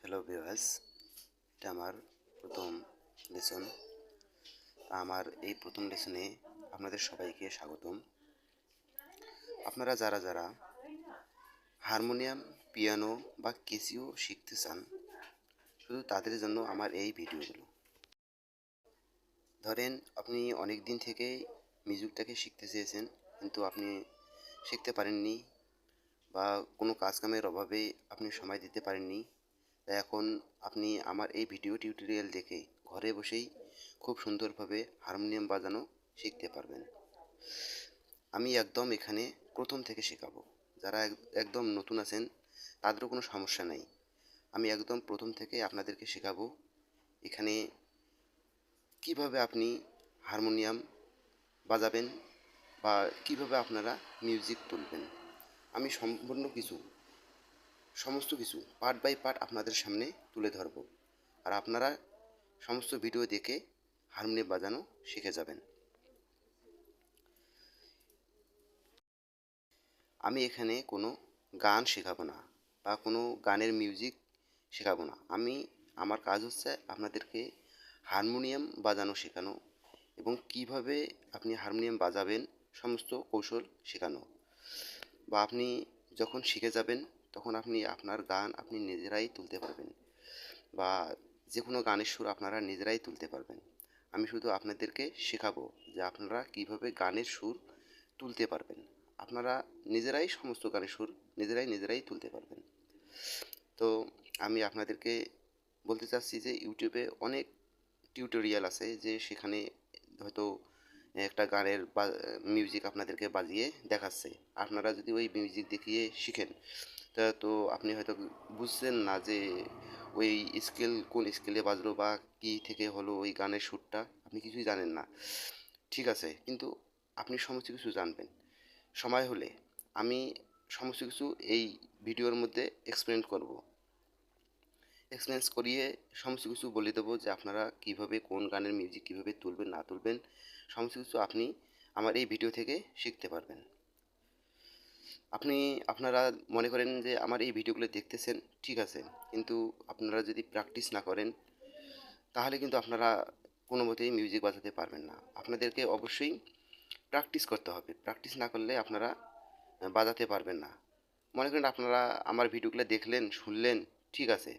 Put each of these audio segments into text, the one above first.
Hello viewers, এটা আমার প্রথম লেসন। আমার এই প্রথম লেসনে আপনাদের সবাইকে স্বাগতম। আপনারা যারা যারা হারমোনিয়াম, পিয়ানো বা ক্যাসিও শিখতে চান, শুধু তাদের জন্য আমার এই ভিডিওগুলো। ধরেন আপনি অনেক দিন থেকেই মিউজিকটাকে শিখতে চেয়েছেন, কিন্তু আপনি শিখতে পারেননি বা কোনো কাজকামের অভাবে আপনি সময় দিতে পারেননি। তাই এখন আপনি আমার এই ভিডিও টিউটোরিয়াল দেখে ঘরে বসেই খুব সুন্দরভাবে হারমোনিয়াম বাজানো শিখতে পারবেন। আমি একদম এখানে প্রথম থেকে শেখাবো। যারা একদম নতুন আছেন তাদেরও কোনো সমস্যা নাই। আমি একদম প্রথম থেকে আপনাদেরকে শেখাবো এখানে কিভাবে আপনি হারমোনিয়াম বাজাবেন বা কিভাবে আপনারা মিউজিক তুলবেন। আমি সমস্ত কিছু পার্ট বাই পার্ট আপনাদের সামনে তুলে ধরব, আর আপনারা সমস্ত ভিডিও দেখে হারমোনিয়াম বাজানো শিখে যাবেন। আমি এখানে কোনো গান শেখাবো না বা কোনো গানের মিউজিক শেখাবো না। আমার কাজ হচ্ছে আপনাদেরকে হারমোনিয়াম বাজানো শেখানো এবং কিভাবে আপনি হারমোনিয়াম বাজাবেন সমস্ত কৌশল শেখানো। বা আপনি যখন শিখে যাবেন তখন আপনি আপনার গান আপনি নিজেরাই তুলতে পারবেন বা যে কোনো গানের সুর আপনারা নিজেরাই তুলতে পারবেন। আমি শুধু আপনাদেরকে শেখাবো যে আপনারা কিভাবে গানের সুর তুলতে পারবেন। আপনারা নিজেরাই সমস্ত গানের সুর নিজেরাই তুলতে পারবেন। তো আমি আপনাদেরকে বলতে চাচ্ছি যে ইউটিউবে অনেক টিউটোরিয়াল আছে, যে সেখানে হয়তো একটা গানের মিউজিক আপনাদেরকে বাজিয়ে দেখাচ্ছে। আপনারা যদি ওই মিউজিক দেখিয়ে শিখেন তো আপনি হয়তো বুঝছেন না যে ওই স্কেল কোন স্কেলে বাজলো বা কী থেকে হলো ওই গানের সুরটা, আপনি কিছুই জানেন না। ঠিক আছে, কিন্তু আপনি সমস্ত কিছু জানবেন সময় হলে। আমি সমস্ত কিছু এই ভিডিওর মধ্যে এক্সপ্লেন্স করিয়ে সমস্ত কিছু বলে দেবো যে আপনারা কীভাবে কোন গানের মিউজিক কীভাবে তুলবেন না তুলবেন, সমস্ত কিছু আপনি আমার এই ভিডিও থেকে শিখতে পারবেন। আপনারা মনে করেন যে আমার এই ভিডিওগুলো দেখতেছেন, ঠিক আছে, কিন্তু আপনারা যদি প্র্যাকটিস না করেন তাহলে কিন্তু আপনারা কোনো মতেই মিউজিক বাজাতে পারবেন না। আপনাদেরকে অবশ্যই প্র্যাকটিস করতে হবে। প্র্যাকটিস না করলে আপনারা বাজাতে পারবেন না। মনে করেন আপনারা আমার ভিডিওগুলো দেখলেন, শুনলেন, ঠিক আছে,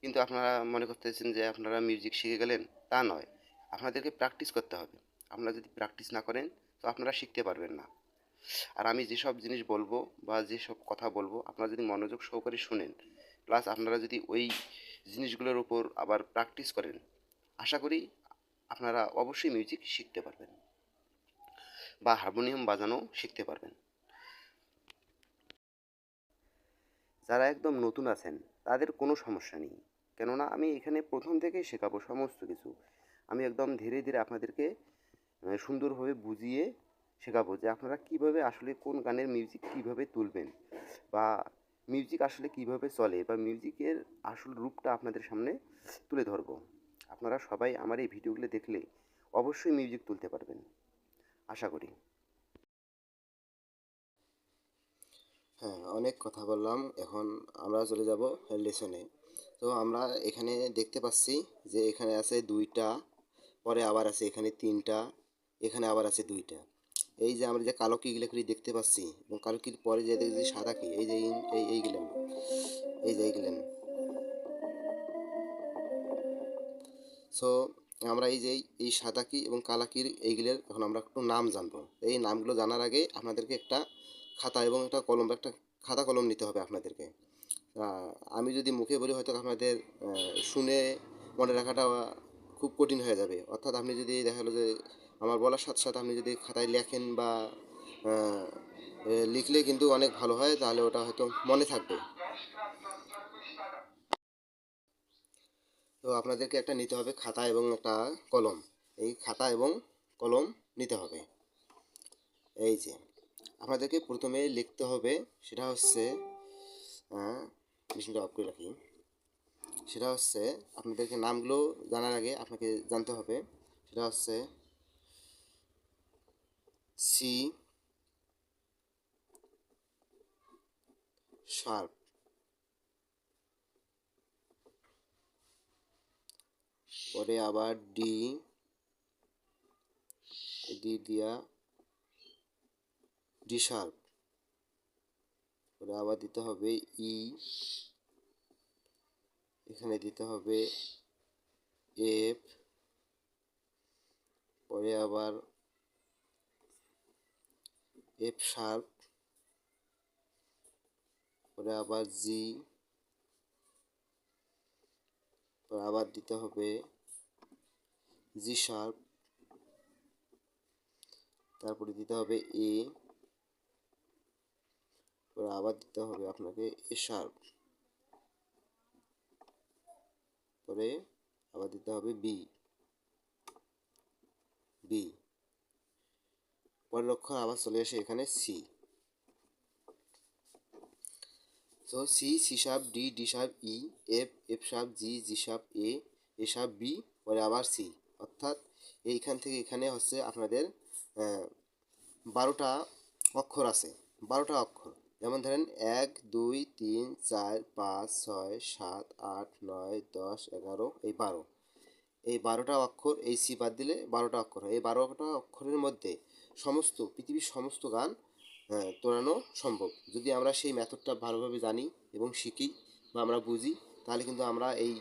কিন্তু আপনারা মনে করতেছেন যে আপনারা মিউজিক শিখে গেলেন, তা নয়। আপনাদেরকে প্র্যাকটিস করতে হবে। আপনারা যদি প্র্যাকটিস না করেন তো আপনারা শিখতে পারবেন না। আর আমি যেসব জিনিস বলবো বা যেসব কথা বলবো আপনারা যদি মনোযোগ সহকারে শুনেন, প্লাস আপনারা যদি ওই জিনিসগুলোর উপর আবার প্র্যাকটিস করেন, আশা করি আপনারা অবশ্যই মিউজিক শিখতে পারবেন বা হারমোনিয়াম বাজানো শিখতে পারবেন। যারা একদম নতুন আছেন তাদের কোনো সমস্যা নেই, কেননা আমি এখানে প্রথম থেকেই শেখাবো সমস্ত কিছু। আমি একদম ধীরে ধীরে আপনাদেরকে সুন্দরভাবে বুঝিয়ে শেখাবো যে আপনারা কীভাবে আসলে কোন গানের মিউজিক কীভাবে তুলবেন বা মিউজিক আসলে কীভাবে চলে বা মিউজিকের আসল রূপটা আপনাদের সামনে তুলে ধরবো। আপনারা সবাই আমার এই ভিডিওগুলো দেখলে অবশ্যই মিউজিক তুলতে পারবেন, আশা করি। হ্যাঁ, অনেক কথা বললাম, এখন আমরা চলে যাব লেসনে। তো আমরা এখানে দেখতে পাচ্ছি যে এখানে আছে 2টা, পরে আবার আছে এখানে 3টা, এখানে আবার আছে 2টা। এই যে আমরা যে কালো কিগুলো করে দেখতে পাচ্ছি এবং কালো কির পরে যে দেখছি সাদা কি, এই যে এইগুলেন, এই যে এইগুলেন। সো আমরা এই সাদা কি এবং কালা কির এইগুলোর এখন আমরা একটু নাম জানবো। এই নামগুলো জানার আগে আপনাদেরকে একটা খাতা এবং একটা খাতা কলম নিতে হবে আপনাদেরকে। আমি যদি মুখে বলি হয়তো আপনাদের শুনে মনে রাখাটা খুব কঠিন হয়ে যাবে। অর্থাৎ আপনি যদি দেখা গেলো যে আমার বলার সাথে সাথে আপনি যদি খাতায় লেখেন বা লিখলে কিন্তু অনেক ভালো হয়, তাহলে ওটা হয়তো মনে থাকবে। তো আপনাদেরকে একটা নিতে হবে খাতা এবং একটা কলম। এই খাতা এবং কলম নিতে হবে। এই যে আপনাদেরকে প্রথমে লিখতে হবে, সেটা হচ্ছে মেশিনটা অফ করে রাখি। সেটা হচ্ছে আপনাদেরকে নামগুলো জানার আগে আপনাকে জানতে হবে, সেটা হচ্ছে সি শার্প, পরে আবার ডি, ডি দিয়া ডি শার্প, পরে আবার দিতে হবে ই, এখানে দিতে হবে এফ, পরে আবার এফ শার্প, পরে আবার জি, পরে আবার দিতে হবে জি শার্প, তারপরে দিতে হবে এ, পরে আবার দিতে হবে আপনাকে এ শার্প, পরে আবার দিতে হবে বি, বি, পরের অক্ষর আবার চলে আসে এখানে সি। তো C, C sharp, D, D sharp, E, F, F sharp, G, G sharp, A sharp, B, পরে আবার সি। অর্থাৎ এইখান থেকে এখানে হচ্ছে আপনাদের 12টা অক্ষর আছে, 12টা অক্ষর। যেমন ধরেন 1 2 3 4 5 6 7 8 9 10 11 এই 12, এই 12টা অক্ষর, এই সি বাদ দিলে 12টা অক্ষর হয়। এই 12টা অক্ষরের মধ্যে সমস্ত পৃথিবীর সমস্ত গান তোড়ানো সম্ভব যদি আমরা সেই মেথডটা ভালোভাবে জানি এবং শিখি বা আমরা বুঝি, তাহলে কিন্তু আমরা এই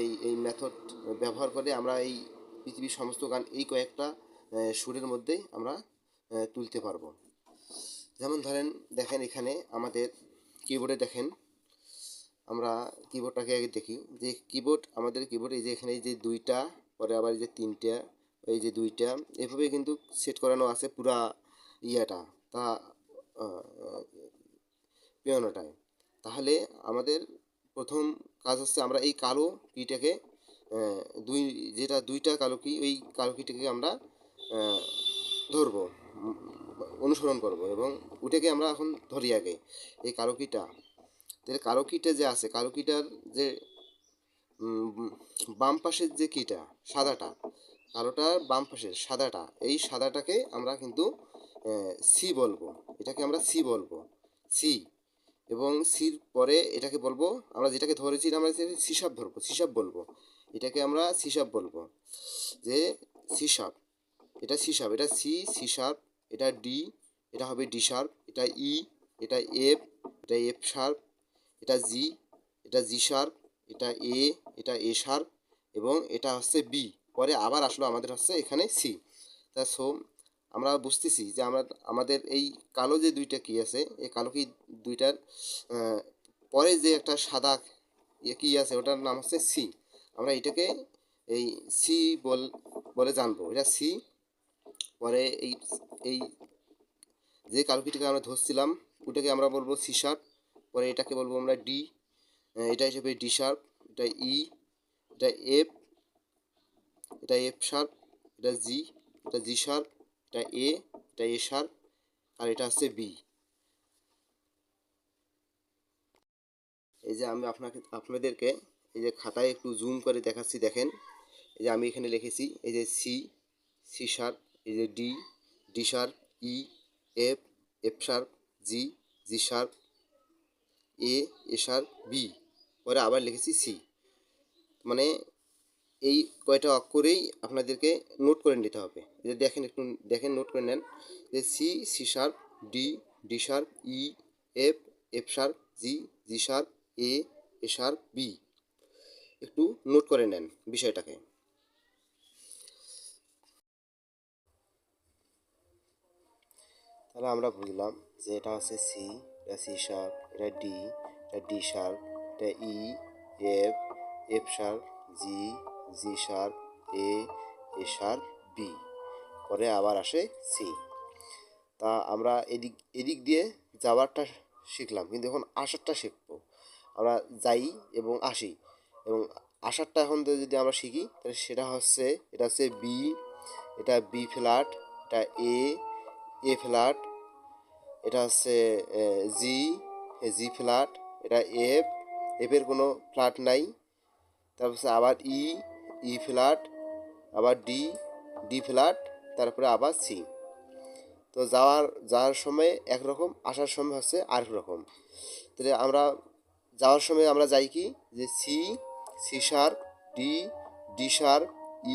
এই এই মেথড ব্যবহার করে আমরা এই পৃথিবীর সমস্ত গান এই কয়েকটা সুরের মধ্যেই আমরা তুলতে পারবো। যেমন ধরেন দেখেন এখানে আমাদের কিবোর্ডে দেখেন, আমরা কিবোর্ডটাকে আগে দেখি যে কিবোর্ড, আমাদের কিবোর্ড এই যে এখানে এই যে 2টা, পরে আবার এই যে 3টা, এই যে 2টা, এভাবে কিন্তু সেট করানো আছে পুরা ইয়াটা, তা পিয়ানোটায়। তাহলে আমাদের প্রথম কাজ হচ্ছে আমরা এই কালো কিটাকে দুই, যেটা 2টা কালো কি, ওই কালো কিটাকে আমরা ধরবো, অনুসরণ করব এবং ওটাকে আমরা এখন ধরি আগে এই কালো কিটা। তাহলে কালো কিটা যে আছে, কালো কিটার যে বাম পাশের যে কিটা সাদাটা, কালোটার বাম পাশের সাদাটা, এই সাদাটাকে আমরা কিন্তু সি বলবো, এটাকে আমরা সি বলবো, সি। এবং সির পরে এটাকে বলবো, আমরা যেটাকে ধরেছি আমরা সি শার্প ধরবো, সি শার্প বলবো, এটাকে আমরা সি শার্প বলবো, যে সি শার্প, এটা সি শার্প, এটা সি, সি শার্প, এটা ডি, এটা হবে ডি শার্প, এটা ই, এটা এফ, এটা এফ শার্প, এটা জি, এটা জি শার্প, এটা এ, এটা এ শার্প, এবং এটা হচ্ছে বি। পরে আবার আসলো আমাদের হচ্ছে এখানে সি। তা সো আমরা বুঝতেছি যে আমরা আমাদের এই কালো যে 2টা কি আছে, এই কালো কি 2টার পরে যে একটা সাদা কি আছে ওটার নাম হচ্ছে সি। আমরা এটাকে এই সি বলে জানবো, এটা সি। পরে এই এই যে কালো কিটাকে আমরা ধরছিলাম ওটাকে আমরা বলবো সি শার্প, পরে এটাকে বলবো আমরা ডি, এটা হিসেবে ডি শার্প, এটা ই, এটা এফ, এটা এফ শার্প, এটা জি, এটা জি শার্প, এটা এ, এটা এ শার্প, আর এটা হচ্ছে বি। এই যে আমি আপনাদেরকে এই যে খাতায় একটু জুম করে দেখাচ্ছি, দেখেন এই যে আমি এখানে লিখেছি এই যে সি, সি শার্প, এই যে D, D sharp, E, F, F sharp, G, G sharp, A, A sharp, B, পরে আবার লিখেছি সি। মানে এই কয়টা অক্ষরেই আপনাদেরকে নোট করে নিতে হবে। যে দেখেন, একটু দেখেন, নোট করে নেন যে C, C sharp, D, D sharp, E, F, F sharp, G, G sharp, A, A sharp, B. একটু নোট করে নেন বিষয়টাকে। তাহলে আমরা বুঝলাম যে এটা হচ্ছে সি, এটা সি শার্প, এটা ডি, এটা ডি শার্প, এটা ই, F, F sharp, G, G sharp, A, A sharp, B, পরে আবার আসে সি। তা আমরা এদিক এদিক দিয়ে যাওয়ারটা শিখলাম, কিন্তু এখন আসারটা শিখবো। আমরা যাই এবং আসি, এবং আসারটা এখন যদি আমরা শিখি তাহলে সেটা হচ্ছে, এটা হচ্ছে বি, এটা বি ফ্ল্যাট, এটা এ, এ ফ্ল্যাট, এটা হচ্ছে জি, জি ফ্ল্যাট, এটা এফ, এফের কোনো ফ্ল্যাট নাই, তারপর আবার ই, ই ফ্ল্যাট, আবার ডি, ডি ফ্ল্যাট, তারপরে আবার সি। তো যাওয়ার সময় একরকম, আসার সময় হচ্ছে আরেক রকম। তাহলে আমরা যাওয়ার সময় আমরা যাই কি, যে C, C sharp, D, D sharp,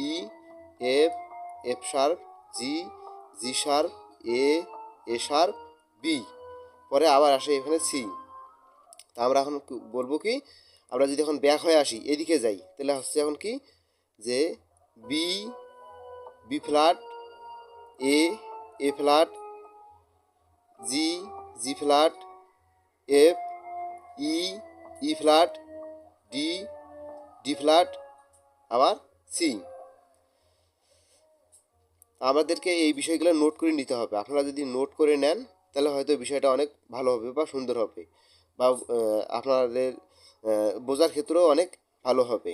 E, F, F sharp, G, G sharp, A sharp, B, পরে আবার আসে এখানে সি। তা আমরা এখন বলবো কি, আমরা যদি এখন ব্যাক হয়ে আসি এদিকে যাই, তাহলে হচ্ছে এখন কি যে বি, বি ফ্ল্যাট, এ, এ ফ্ল্যাট, জি, জি ফ্ল্যাট, এফ, ই, ই ফ্ল্যাট, ডি, ডি ফ্ল্যাট, আবার সি। আমাদেরকে এই বিষয়গুলো নোট করে নিতে হবে। আপনারা যদি নোট করে নেন তাহলে হয়তো বিষয়টা অনেক ভালো হবে বা সুন্দর হবে, বা আপনাদের বোঝার ক্ষেত্রেও অনেক ভালো হবে।